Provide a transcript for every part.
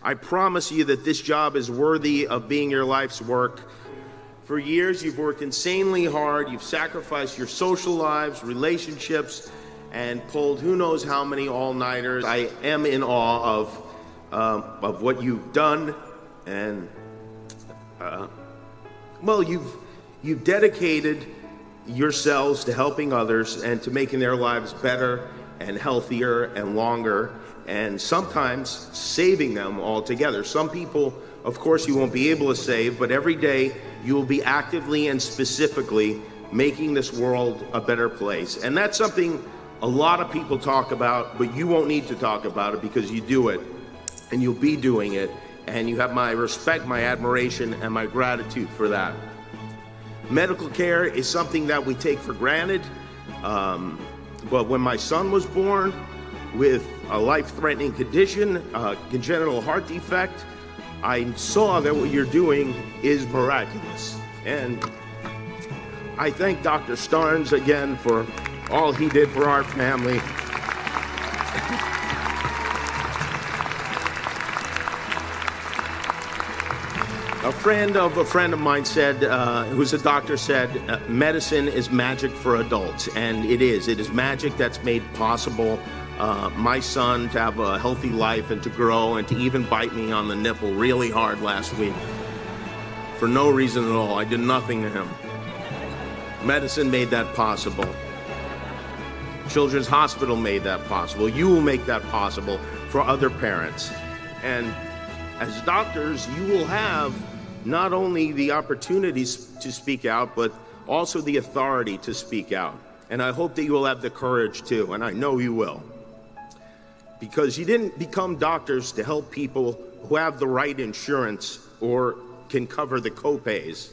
I promise you that this job is worthy of being your life's work. For years, you've worked insanely hard. You've sacrificed your social lives, relationships, and pulled who knows how many all-nighters. I am in awe of what you've done, and well, you've dedicated yourselves to helping others and to making their lives better and healthier and longer, and sometimes saving them altogether. Some people, of course, you won't be able to save, but every day you will be actively and specifically making this world a better place. And that's something a lot of people talk about, but you won't need to talk about it because you do it, and you'll be doing it, and you have my respect, my admiration, and my gratitude for that. Medical care is something that we take for granted, but when my son was born with a life-threatening condition, a congenital heart defect, I saw that what you're doing is miraculous. And I thank Dr. Starnes again for all he did for our family. A friend of mine said, who's a doctor, said, medicine is magic for adults, and it is. It is magic that's made possible my son to have a healthy life and to grow and to even bite me on the nipple really hard last week for no reason at all. I did nothing to him. Medicine made that possible. Children's Hospital made that possible. You will make that possible for other parents. And as doctors, you will have not only the opportunities to speak out, but also the authority to speak out. And I hope that you will have the courage to, and I know you will. Because you didn't become doctors to help people who have the right insurance or can cover the copays.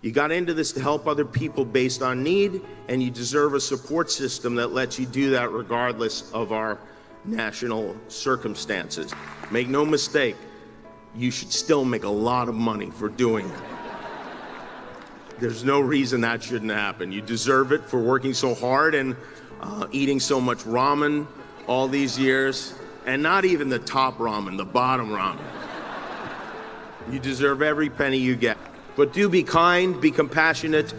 You got into this to help other people based on need, and you deserve a support system that lets you do that regardless of our national circumstances. Make no mistake, you should still make a lot of money for doing it. There's no reason that shouldn't happen. You deserve it for working so hard and eating so much ramen all these years, and not even the top ramen, the bottom ramen. You deserve every penny you get. But do be kind, be compassionate,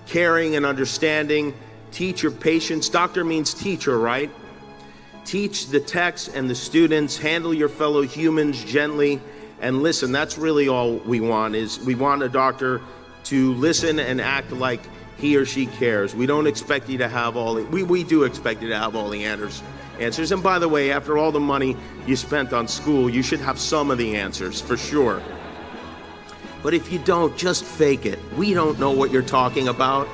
caring and understanding. Teach your patients. Doctor means teacher, right? Teach the techs and the students. Handle your fellow humans gently. And listen, that's really all we want, is we want a doctor to listen and act like he or she cares. We don't expect you to have all the, we do expect you to have all the answers. And by the way, after all the money you spent on school, you should have some of the answers, for sure. But if you don't, just fake it. We don't know what you're talking about.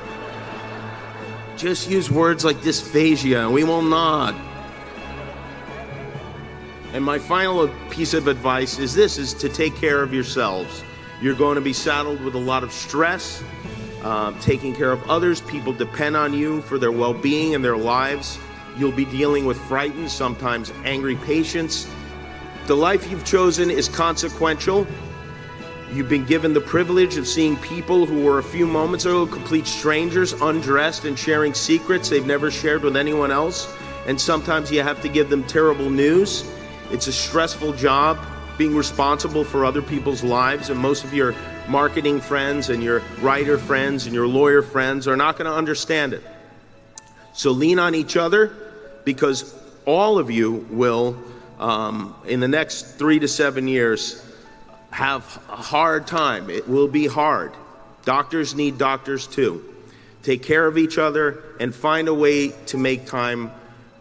Just use words like dysphagia and we will nod. And my final piece of advice is this, is to take care of yourselves. You're going to be saddled with a lot of stress, taking care of others. People depend on you for their well-being and their lives. You'll be dealing with frightened, sometimes angry patients. The life you've chosen is consequential. You've been given the privilege of seeing people who were a few moments ago complete strangers, undressed and sharing secrets they've never shared with anyone else. And sometimes you have to give them terrible news. It's a stressful job, being responsible for other people's lives, and most of your marketing friends and your writer friends and your lawyer friends are not going to understand it. So lean on each other, because all of you will, in the next 3 to 7 years, have a hard time. It will be hard. Doctors need doctors too. Take care of each other and find a way to make time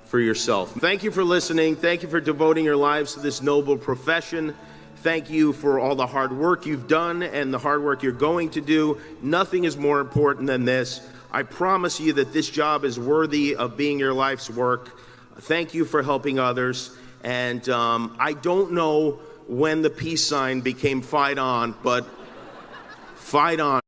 for yourself. Thank you for listening. Thank you for devoting your lives to this noble profession. Thank you for all the hard work you've done and the hard work you're going to do. Nothing is more important than this. I promise you that this job is worthy of being your life's work. Thank you for helping others. And I don't know when the peace sign became fight on, but fight on.